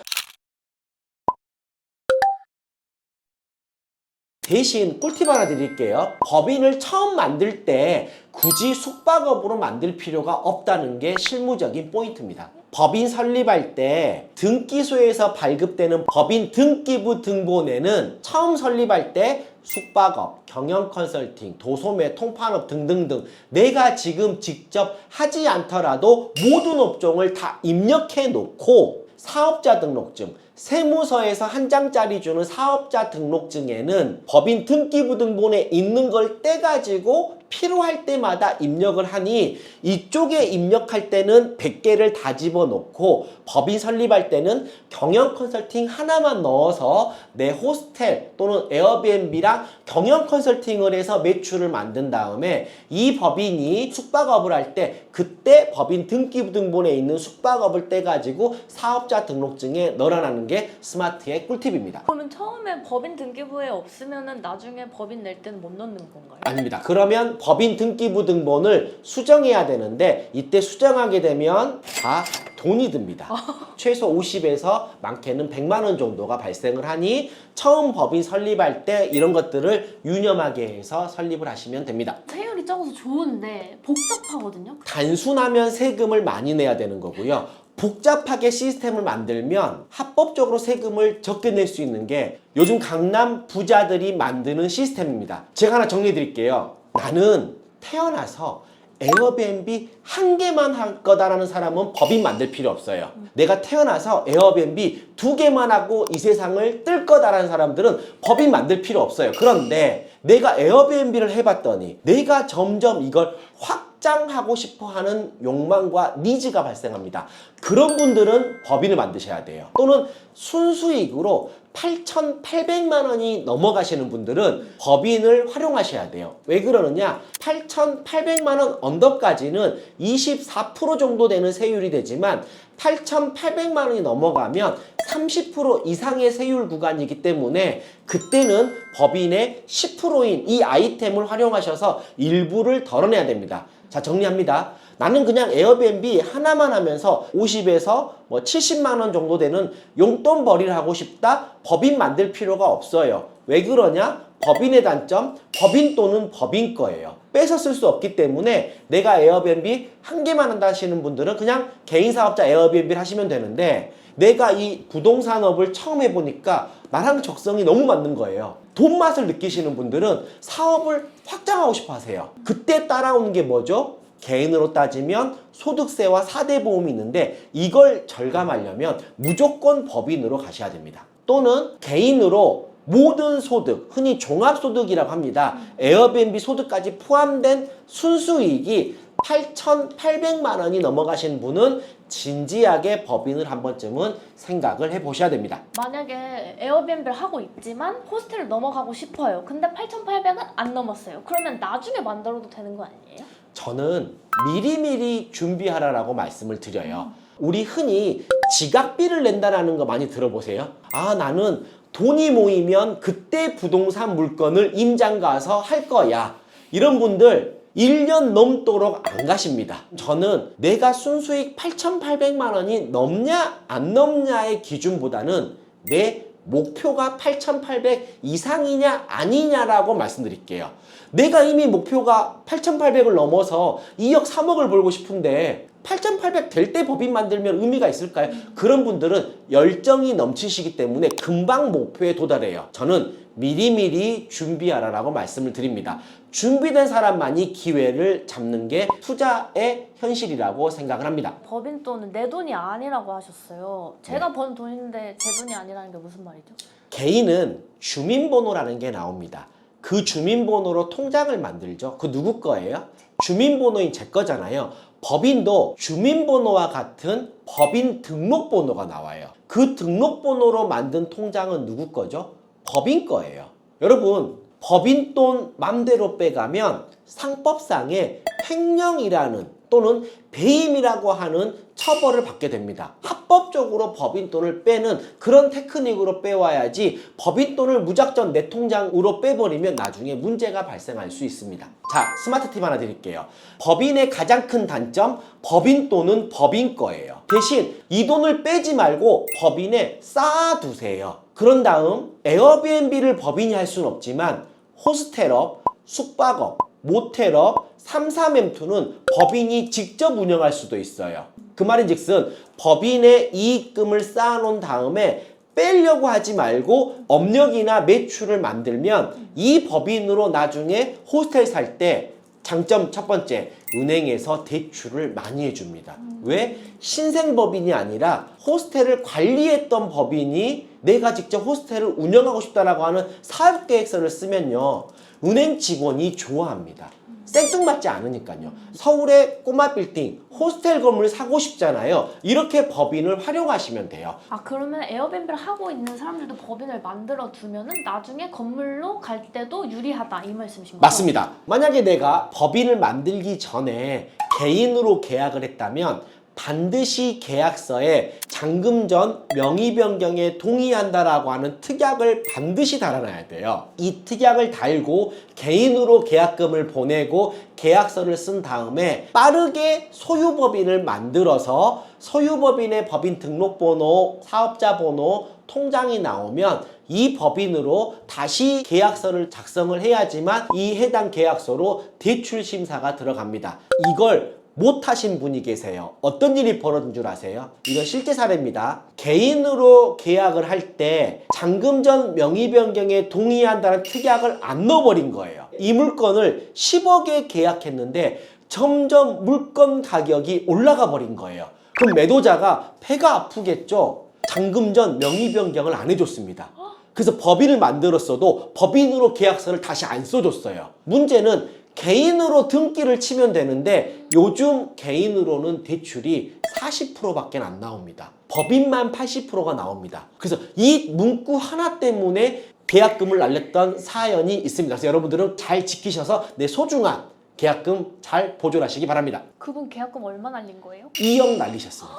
대신 꿀팁 하나 드릴게요. 법인을 처음 만들 때 굳이 숙박업으로 만들 필요가 없다는 게 실무적인 포인트입니다. 법인 설립할 때 등기소에서 발급되는 법인 등기부 등본에는 처음 설립할 때 숙박업, 경영 컨설팅, 도소매, 통판업 등등등 내가 지금 직접 하지 않더라도 모든 업종을 다 입력해 놓고 사업자 등록증, 세무서에서 한 장짜리 주는 사업자 등록증에는 법인 등기부 등본에 있는 걸 떼가지고 필요할 때마다 입력을 하니 이쪽에 입력할 때는 100개를 다 집어넣고 법인 설립할 때는 경영 컨설팅 하나만 넣어서 내 호스텔 또는 에어비앤비랑 경영 컨설팅을 해서 매출을 만든 다음에 이 법인이 숙박업을 할 때 그때 법인 등기부 등본에 있는 숙박업을 떼가지고 사업자 등록증에 넣어라는 게 스마트의 꿀팁입니다. 그러면 처음에 법인 등기부에 없으면은 나중에 법인 낼 때는 못 넣는 건가요? 아닙니다. 그러면 법인 등기부 등본을 수정해야 되는데 이때 수정하게 되면 다 돈이 듭니다. 최소 50에서 많게는 100만 원 정도가 발생을 하니 처음 법인 설립할 때 이런 것들을 유념하게 해서 설립을 하시면 됩니다. 세율이 적어서 좋은데 복잡하거든요. 단순하면 세금을 많이 내야 되는 거고요. 복잡하게 시스템을 만들면 합법적으로 세금을 적게 낼 수 있는 게 요즘 강남 부자들이 만드는 시스템입니다. 제가 하나 정리해 드릴게요. 나는 태어나서 에어비앤비 한 개만 할 거다라는 사람은 법인 만들 필요 없어요. 내가 태어나서 에어비앤비 2개만 하고 이 세상을 뜰 거다라는 사람들은 법인 만들 필요 없어요. 그런데 내가 에어비앤비를 해봤더니 내가 점점 이걸 확장하고 싶어 하는 욕망과 니즈가 발생합니다. 그런 분들은 법인을 만드셔야 돼요. 또는 순수익으로 8,800만 원이 넘어가시는 분들은 법인을 활용하셔야 돼요. 왜 그러느냐? 8,800만 원 언더까지는 24% 정도 되는 세율이 되지만 8,800만 원이 넘어가면 30% 이상의 세율 구간이기 때문에 그때는 법인의 10%인 이 아이템을 활용하셔서 일부를 덜어내야 됩니다. 자, 정리합니다. 나는 그냥 에어비앤비 하나만 하면서 50에서 70만 원 정도 되는 용돈벌이를 하고 싶다? 법인 만들 필요가 없어요. 왜 그러냐? 법인의 단점, 법인 돈은 법인 거예요. 뺏어 쓸 수 없기 때문에 내가 에어비앤비 한 개만 한다 하시는 분들은 그냥 개인 사업자 에어비앤비를 하시면 되는데 내가 이 부동산업을 처음 해보니까 나랑 적성이 너무 맞는 거예요. 돈 맛을 느끼시는 분들은 사업을 확장하고 싶어 하세요. 그때 따라오는 게 뭐죠? 개인으로 따지면 소득세와 4대 보험이 있는데 이걸 절감하려면 무조건 법인으로 가셔야 됩니다. 또는 개인으로 모든 소득, 흔히 종합소득이라고 합니다. 에어비앤비 소득까지 포함된 순수이익이 8,800만 원이 넘어가신 분은 진지하게 법인을 한 번쯤은 생각을 해보셔야 됩니다. 만약에 에어비앤비를 하고 있지만 호스텔을 넘어가고 싶어요. 근데 8,800은 안 넘었어요. 그러면 나중에 만들어도 되는 거 아니에요? 저는 미리미리 준비하라라고 말씀을 드려요. 우리 흔히 지각비를 낸다라는 거 많이 들어보세요. 아, 나는 돈이 모이면 그때 부동산 물건을 임장 가서 할 거야. 이런 분들 1년 넘도록 안 가십니다. 저는 내가 순수익 8,800만 원이 넘냐 안 넘냐의 기준보다는 내 목표가 8,800 이상이냐 아니냐라고 말씀드릴게요. 내가 이미 목표가 8,800을 넘어서 2억 3억을 벌고 싶은데 8,800 될 때 법인 만들면 의미가 있을까요? 그런 분들은 열정이 넘치시기 때문에 금방 목표에 도달해요. 저는 미리미리 준비하라라고 말씀을 드립니다. 준비된 사람만이 기회를 잡는 게 투자의 현실이라고 생각을 합니다. 법인 돈은 내 돈이 아니라고 하셨어요. 제가 번 돈인데 제 돈이 아니라는 게 무슨 말이죠? 개인은 주민번호라는 게 나옵니다. 그 주민번호로 통장을 만들죠. 그 누구 거예요? 주민번호인 제 거잖아요. 법인도 주민번호와 같은 법인 등록번호가 나와요. 그 등록번호로 만든 통장은 누구 거죠? 법인 거예요. 여러분, 법인 돈 맘대로 빼가면 상법상의 횡령이라는 또는 배임이라고 하는 처벌을 받게 됩니다. 합법적으로 법인 돈을 빼는 그런 테크닉으로 빼와야지 법인 돈을 무작정 내 통장으로 빼버리면 나중에 문제가 발생할 수 있습니다. 자, 스마트 팁 하나 드릴게요. 법인의 가장 큰 단점, 법인 돈은 법인 거예요. 대신 이 돈을 빼지 말고 법인에 쌓아두세요. 그런 다음 에어비앤비를 법인이 할 수는 없지만 호스텔업, 숙박업, 모텔업, 33M2는 법인이 직접 운영할 수도 있어요. 그 말인즉슨 법인의 이익금을 쌓아놓은 다음에 빼려고 하지 말고 업력이나 매출을 만들면 이 법인으로 나중에 호스텔 살 때 장점 첫 번째, 은행에서 대출을 많이 해줍니다. 왜? 신생법인이 아니라 호스텔을 관리했던 법인이 내가 직접 호스텔을 운영하고 싶다라고 하는 사업계획서를 쓰면요, 은행 직원이 좋아합니다. 생뚱맞지 않으니까요. 서울의 꼬마 빌딩, 호스텔 건물 사고 싶잖아요. 이렇게 법인을 활용하시면 돼요. 아, 그러면 에어비앤비를 하고 있는 사람들도 법인을 만들어 두면은 나중에 건물로 갈 때도 유리하다, 이 말씀이신 거죠? 맞습니다. 만약에 내가 법인을 만들기 전에 개인으로 계약을 했다면 반드시 계약서에 잔금전 명의 변경에 동의한다라고 하는 특약을 반드시 달아놔야 돼요. 이 특약을 달고 개인으로 계약금을 보내고 계약서를 쓴 다음에 빠르게 소유법인을 만들어서 소유법인의 법인 등록번호, 사업자번호, 통장이 나오면 이 법인으로 다시 계약서를 작성을 해야지만 이 해당 계약서로 대출 심사가 들어갑니다. 이걸 못하신 분이 계세요. 어떤 일이 벌어진 줄 아세요? 이건 실제 사례입니다. 개인으로 계약을 할 때 잔금전 명의 변경에 동의한다는 특약을 안 넣어버린 거예요. 이 물건을 10억에 계약했는데 점점 물건 가격이 올라가 버린 거예요. 그럼 매도자가 배가 아프겠죠? 잔금전 명의 변경을 안 해줬습니다. 그래서 법인을 만들었어도 법인으로 계약서를 다시 안 써줬어요. 문제는 개인으로 등기를 치면 되는데 요즘 개인으로는 대출이 40%밖에 안 나옵니다. 법인만 80%가 나옵니다. 그래서 이 문구 하나 때문에 계약금을 날렸던 사연이 있습니다. 그래서 여러분들은 잘 지키셔서 내 소중한 계약금 잘 보존하시기 바랍니다. 그분 계약금 얼마 날린 거예요? 2억 날리셨습니다.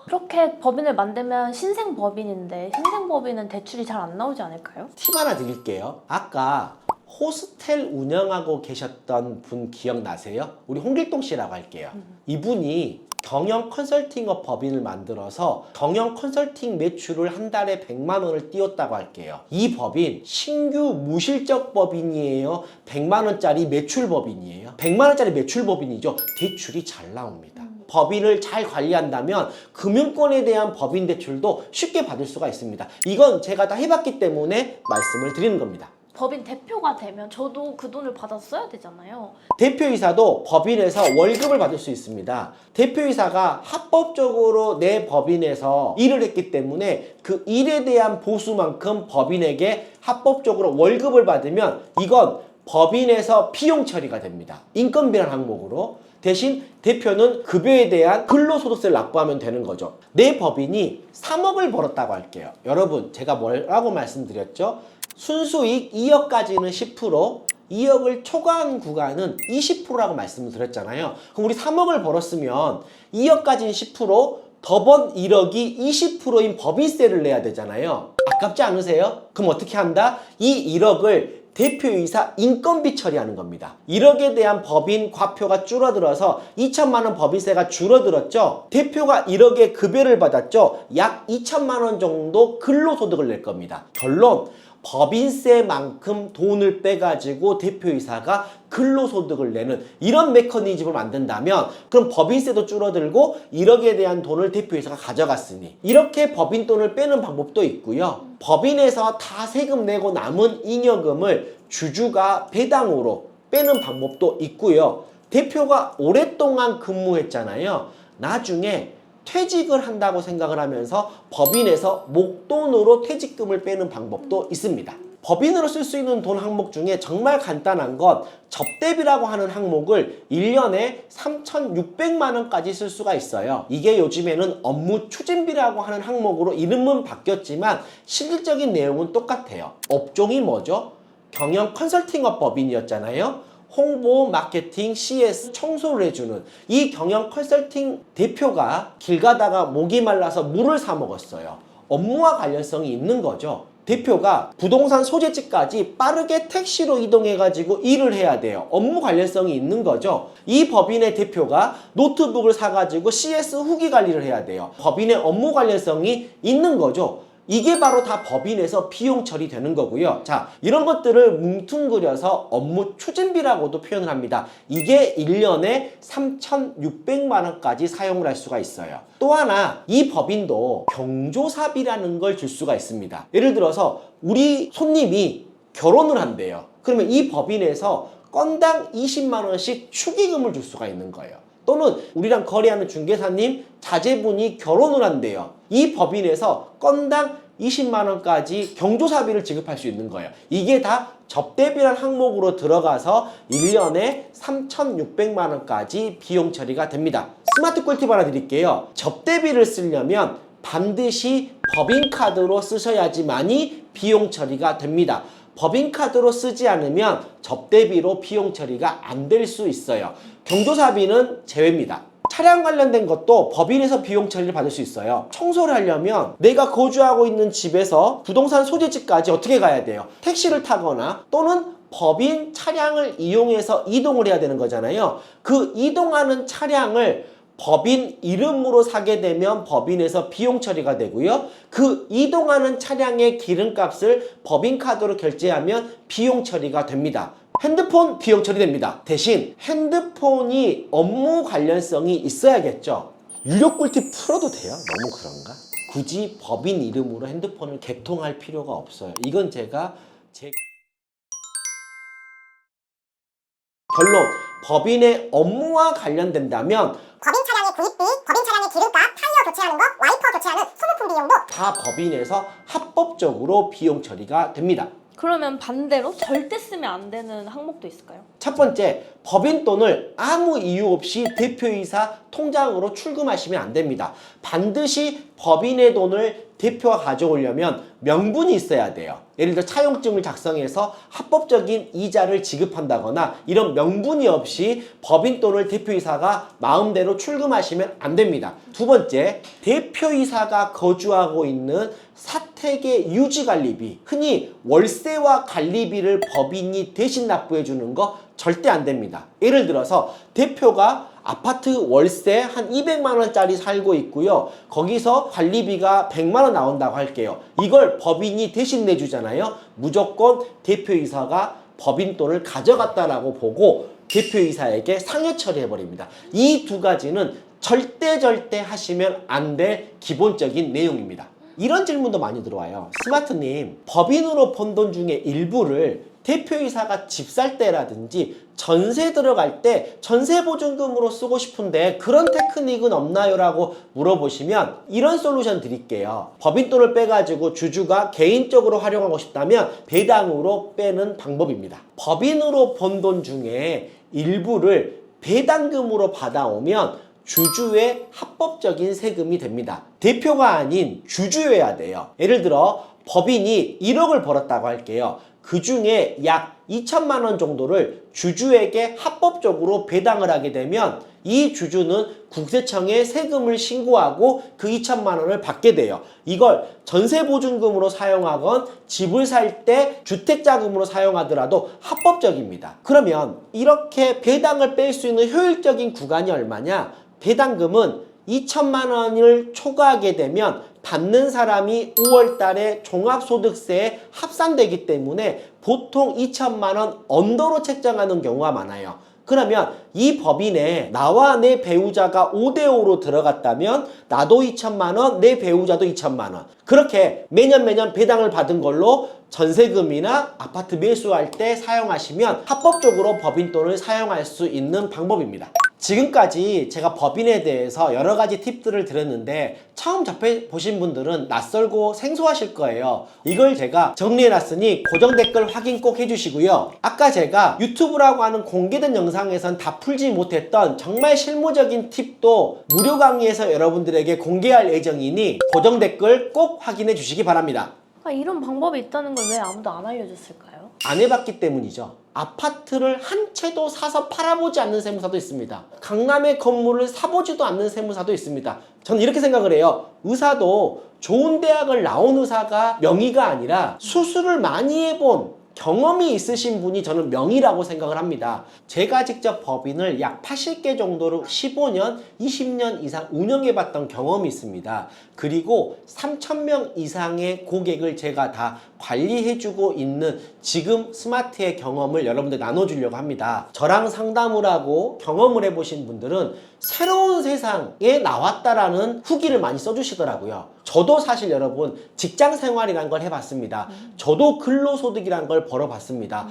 그렇게 법인을 만들면 신생법인인데 신생법인은 대출이 잘 안 나오지 않을까요? 팁 하나 드릴게요. 아까 호스텔 운영하고 계셨던 분 기억나세요? 우리 홍길동 씨라고 할게요. 이분이 경영 컨설팅업 법인을 만들어서 경영 컨설팅 매출을 한 달에 100만 원을 띄웠다고 할게요. 이 법인 신규 무실적 법인이에요? 100만 원짜리 매출 법인이에요? 100만 원짜리 매출 법인이죠. 대출이 잘 나옵니다. 법인을 잘 관리한다면 금융권에 대한 법인 대출도 쉽게 받을 수가 있습니다. 이건 제가 다 해봤기 때문에 말씀을 드리는 겁니다. 법인 대표가 되면 저도 그 돈을 받아서 써야 되잖아요. 대표이사도 법인에서 월급을 받을 수 있습니다. 대표이사가 합법적으로 내 법인에서 일을 했기 때문에 그 일에 대한 보수만큼 법인에게 합법적으로 월급을 받으면 이건 법인에서 비용 처리가 됩니다. 인건비라는 항목으로. 대신 대표는 급여에 대한 근로소득세를 납부하면 되는 거죠. 내 법인이 3억을 벌었다고 할게요. 여러분, 제가 뭐라고 말씀드렸죠? 순수익 2억까지는 10%, 2억을 초과한 구간은 20%라고 말씀을 드렸잖아요. 그럼 우리 3억을 벌었으면 2억까지는 10%, 더 번 1억이 20%인 법인세를 내야 되잖아요. 아깝지 않으세요? 그럼 어떻게 한다? 이 1억을 대표이사 인건비 처리하는 겁니다. 1억에 대한 법인 과표가 줄어들어서 2천만 원 법인세가 줄어들었죠. 대표가 1억의 급여를 받았죠. 약 2천만 원 정도 근로소득을 낼 겁니다. 결론, 법인세만큼 돈을 빼가지고 대표이사가 근로소득을 내는 이런 메커니즘을 만든다면 그럼 법인세도 줄어들고 1억에 대한 돈을 대표이사가 가져갔으니 이렇게 법인 돈을 빼는 방법도 있고요. 법인에서 다 세금 내고 남은 잉여금을 주주가 배당으로 빼는 방법도 있고요. 대표가 오랫동안 근무했잖아요. 나중에 퇴직을 한다고 생각을 하면서 법인에서 목돈으로 퇴직금을 빼는 방법도 있습니다. 법인으로 쓸 수 있는 돈 항목 중에 정말 간단한 건 접대비라고 하는 항목을 1년에 3,600만 원까지 쓸 수가 있어요. 이게 요즘에는 업무 추진비라고 하는 항목으로 이름은 바뀌었지만 실질적인 내용은 똑같아요. 업종이 뭐죠? 경영 컨설팅업 법인이었잖아요. 홍보, 마케팅, CS, 청소를 해주는 이 경영 컨설팅 대표가 길 가다가 목이 말라서 물을 사 먹었어요. 업무와 관련성이 있는 거죠. 대표가 부동산 소재지까지 빠르게 택시로 이동해가지고 일을 해야 돼요. 업무 관련성이 있는 거죠. 이 법인의 대표가 노트북을 사가지고 CS 후기 관리를 해야 돼요. 법인의 업무 관련성이 있는 거죠. 이게 바로 다 법인에서 비용 처리되는 거고요. 자, 이런 것들을 뭉뚱그려서 업무 추진비라고도 표현을 합니다. 이게 1년에 3,600만 원까지 사용을 할 수가 있어요. 또 하나, 이 법인도 경조사비라는 걸 줄 수가 있습니다. 예를 들어서 우리 손님이 결혼을 한대요. 그러면 이 법인에서 건당 20만 원씩 축의금을 줄 수가 있는 거예요. 또는 우리랑 거래하는 중개사님 자제분이 결혼을 한대요. 이 법인에서 건당 20만 원까지 경조사비를 지급할 수 있는 거예요. 이게 다 접대비라는 항목으로 들어가서 1년에 3,600만 원까지 비용 처리가 됩니다. 스마트 꿀팁 하나 드릴게요. 접대비를 쓰려면 반드시 법인카드로 쓰셔야지만이 비용 처리가 됩니다. 법인카드로 쓰지 않으면 접대비로 비용 처리가 안 될 수 있어요. 경조사비는 제외입니다. 차량 관련된 것도 법인에서 비용 처리를 받을 수 있어요. 청소를 하려면 내가 거주하고 있는 집에서 부동산 소재지까지 어떻게 가야 돼요? 택시를 타거나 또는 법인 차량을 이용해서 이동을 해야 되는 거잖아요. 그 이동하는 차량을 법인 이름으로 사게 되면 법인에서 비용 처리가 되고요. 그 이동하는 차량의 기름값을 법인카드로 결제하면 비용 처리가 됩니다. 핸드폰 비용 처리됩니다. 대신 핸드폰이 업무 관련성이 있어야겠죠. 유료 꿀팁 풀어도 돼요? 너무 그런가? 굳이 법인 이름으로 핸드폰을 개통할 필요가 없어요. 이건 제가 결론, 법인의 업무와 관련된다면 법인 차량의 구입비, 법인 차량의 기름값, 타이어 교체하는 거, 와이퍼 교체하는 소모품 비용도 다 법인에서 합법적으로 비용 처리가 됩니다. 그러면 반대로 절대 쓰면 안 되는 항목도 있을까요? 첫 번째, 법인 돈을 아무 이유 없이 대표이사 통장으로 출금하시면 안 됩니다. 반드시 법인의 돈을 대표가 가져오려면 명분이 있어야 돼요. 예를 들어 차용증을 작성해서 합법적인 이자를 지급한다거나 이런 명분이 없이 법인 돈을 대표이사가 마음대로 출금하시면 안 됩니다. 두 번째, 대표이사가 거주하고 있는 사택의 유지관리비, 흔히 월세와 관리비를 법인이 대신 납부해 주는 거 절대 안 됩니다. 예를 들어서 대표가 아파트 월세 한 200만 원짜리 살고 있고요. 거기서 관리비가 100만 원 나온다고 할게요. 이걸 법인이 대신 내주잖아요. 무조건 대표이사가 법인 돈을 가져갔다라고 보고 대표이사에게 상여 처리해버립니다. 이 두 가지는 절대 하시면 안 될 기본적인 내용입니다. 이런 질문도 많이 들어와요. 스마트님, 법인으로 번 돈 중에 일부를 대표이사가 집 살 때라든지 전세 들어갈 때 전세보증금으로 쓰고 싶은데 그런 테크닉은 없나요? 라고 물어보시면 이런 솔루션 드릴게요. 법인 돈을 빼가지고 주주가 개인적으로 활용하고 싶다면 배당으로 빼는 방법입니다. 법인으로 번 돈 중에 일부를 배당금으로 받아오면 주주의 합법적인 세금이 됩니다. 대표가 아닌 주주여야 돼요. 예를 들어 법인이 1억을 벌었다고 할게요. 그 중에 약 2천만 원 정도를 주주에게 합법적으로 배당을 하게 되면 이 주주는 국세청에 세금을 신고하고 그 2천만 원을 받게 돼요. 이걸 전세보증금으로 사용하건 집을 살 때 주택자금으로 사용하더라도 합법적입니다. 그러면 이렇게 배당을 뺄 수 있는 효율적인 구간이 얼마냐? 배당금은 2천만 원을 초과하게 되면 받는 사람이 5월 달에 종합소득세에 합산되기 때문에 보통 2천만 원 언더로 책정하는 경우가 많아요. 그러면 이 법인에 나와 내 배우자가 5대5로 들어갔다면 나도 2천만 원, 내 배우자도 2천만 원. 그렇게 매년 배당을 받은 걸로 전세금이나 아파트 매수할 때 사용하시면 합법적으로 법인 돈을 사용할 수 있는 방법입니다. 지금까지 제가 법인에 대해서 여러 가지 팁들을 드렸는데 처음 접해보신 분들은 낯설고 생소하실 거예요. 이걸 제가 정리해놨으니 고정 댓글 확인 꼭 해주시고요. 아까 제가 유튜브라고 하는 공개된 영상에선 다 풀지 못했던 정말 실무적인 팁도 무료 강의에서 여러분들에게 공개할 예정이니 고정 댓글 꼭 확인해 주시기 바랍니다. 이런 방법이 있다는 걸 왜 아무도 안 알려줬을까요? 안 해봤기 때문이죠. 아파트를 한 채도 사서 팔아보지 않는 세무사도 있습니다. 강남의 건물을 사보지도 않는 세무사도 있습니다. 저는 이렇게 생각을 해요. 의사도 좋은 대학을 나온 의사가 명의가 아니라 수술을 많이 해본 경험이 있으신 분이 저는 명의라고 생각을 합니다. 제가 직접 법인을 약 80개 정도로 15년, 20년 이상 운영해봤던 경험이 있습니다. 그리고 3,000명 이상의 고객을 제가 다 관리해주고 있는 지금 스마트의 경험을 여러분들 나눠주려고 합니다. 저랑 상담을 하고 경험을 해보신 분들은 새로운 세상에 나왔다라는 후기를 많이 써주시더라고요. 저도 사실 여러분 직장 생활이란 걸 해봤습니다. 저도 근로소득이란 걸 벌어봤습니다.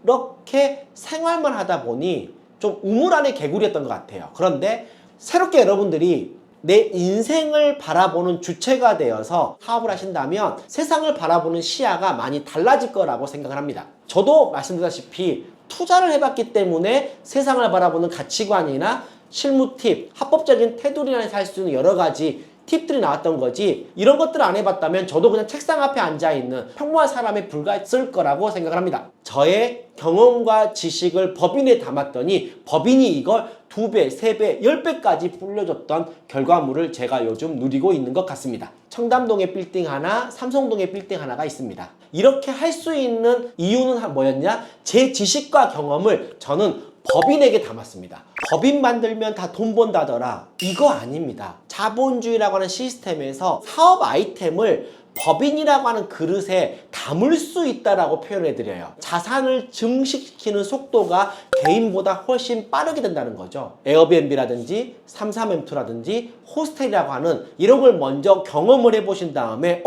그렇게 생활만 하다 보니 좀 우물 안의 개구리였던 것 같아요. 그런데 새롭게 여러분들이 내 인생을 바라보는 주체가 되어서 사업을 하신다면 세상을 바라보는 시야가 많이 달라질 거라고 생각을 합니다. 저도 말씀드렸다시피 투자를 해봤기 때문에 세상을 바라보는 가치관이나 실무 팁, 합법적인 테두리 안에서 할 수 있는 여러 가지 팁들이 나왔던 거지 이런 것들을 안 해봤다면 저도 그냥 책상 앞에 앉아있는 평범한 사람에 불과했을 거라고 생각을 합니다. 저의 경험과 지식을 법인에 담았더니 법인이 이걸 2배, 3배, 10배까지 불려줬던 결과물을 제가 요즘 누리고 있는 것 같습니다. 청담동에 빌딩 하나, 삼성동에 빌딩 하나가 있습니다. 이렇게 할 수 있는 이유는 뭐였냐? 제 지식과 경험을 저는 법인에게 담았습니다. 법인 만들면 다 돈 번다더라. 이거 아닙니다. 자본주의라고 하는 시스템에서 사업 아이템을 법인이라고 하는 그릇에 담을 수 있다라고 표현해드려요. 자산을 증식시키는 속도가 개인보다 훨씬 빠르게 된다는 거죠. 에어비앤비라든지 33M2라든지 호스텔이라고 하는 이런 걸 먼저 경험을 해보신 다음에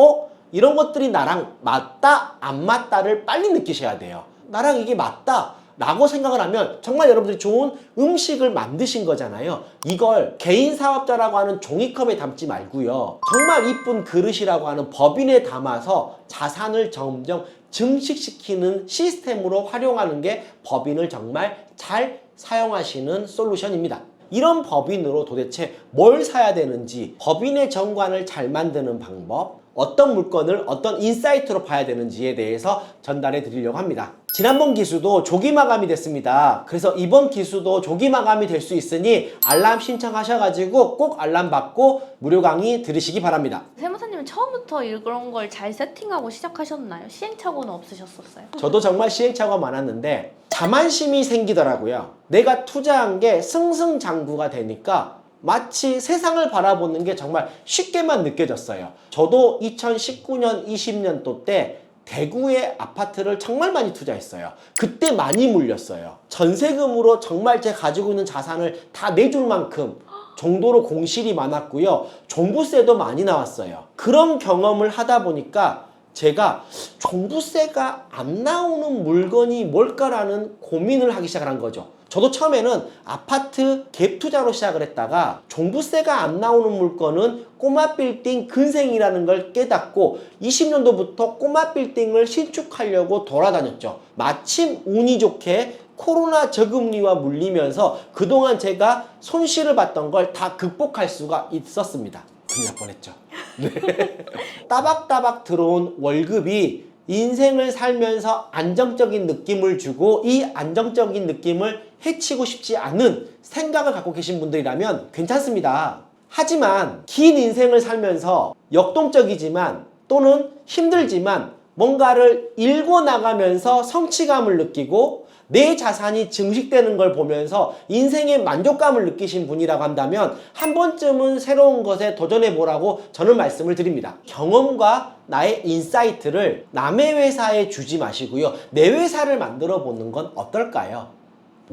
이런 것들이 나랑 맞다 안 맞다를 빨리 느끼셔야 돼요. 나랑 이게 맞다 라고 생각을 하면 정말 여러분들이 좋은 음식을 만드신 거잖아요. 이걸 개인 사업자라고 하는 종이컵에 담지 말고요. 정말 이쁜 그릇이라고 하는 법인에 담아서 자산을 점점 증식시키는 시스템으로 활용하는 게 법인을 정말 잘 사용하시는 솔루션입니다. 이런 법인으로 도대체 뭘 사야 되는지, 법인의 정관을 잘 만드는 방법, 어떤 물건을 어떤 인사이트로 봐야 되는지에 대해서 전달해 드리려고 합니다. 지난번 기수도 조기 마감이 됐습니다. 그래서 이번 기수도 조기 마감이 될 수 있으니 알람 신청하셔가지고 꼭 알람 받고 무료 강의 들으시기 바랍니다. 세무사님은 처음부터 이런 걸 잘 세팅하고 시작하셨나요? 시행착오는 없으셨었어요? 저도 정말 시행착오가 많았는데 자만심이 생기더라고요. 내가 투자한 게 승승장구가 되니까 마치 세상을 바라보는 게 정말 쉽게만 느껴졌어요. 저도 2019년, 20년도 때 대구의 아파트를 정말 많이 투자했어요. 그때 많이 물렸어요. 전세금으로 정말 제가 가지고 있는 자산을 다 내줄 만큼 정도로 공실이 많았고요. 종부세도 많이 나왔어요. 그런 경험을 하다 보니까 제가 종부세가 안 나오는 물건이 뭘까라는 고민을 하기 시작한 거죠. 저도 처음에는 아파트 갭 투자로 시작을 했다가 종부세가 안 나오는 물건은 꼬마 빌딩 근생이라는 걸 깨닫고 20년도부터 꼬마 빌딩을 신축하려고 돌아다녔죠. 마침 운이 좋게 코로나 저금리와 물리면서 그동안 제가 손실을 봤던 걸 다 극복할 수가 있었습니다. 큰일 날 뻔했죠. 네. 따박따박 들어온 월급이 인생을 살면서 안정적인 느낌을 주고 이 안정적인 느낌을 해치고 싶지 않은 생각을 갖고 계신 분들이라면 괜찮습니다. 하지만 긴 인생을 살면서 역동적이지만 또는 힘들지만 뭔가를 일궈 나가면서 성취감을 느끼고 내 자산이 증식되는 걸 보면서 인생의 만족감을 느끼신 분이라고 한다면 한 번쯤은 새로운 것에 도전해보라고 저는 말씀을 드립니다. 경험과 나의 인사이트를 남의 회사에 주지 마시고요. 내 회사를 만들어 보는 건 어떨까요?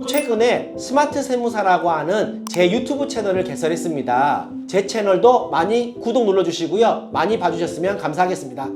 최근에 스마트 세무사라고 하는 제 유튜브 채널을 개설했습니다. 제 채널도 많이 구독 눌러주시고요. 많이 봐주셨으면 감사하겠습니다.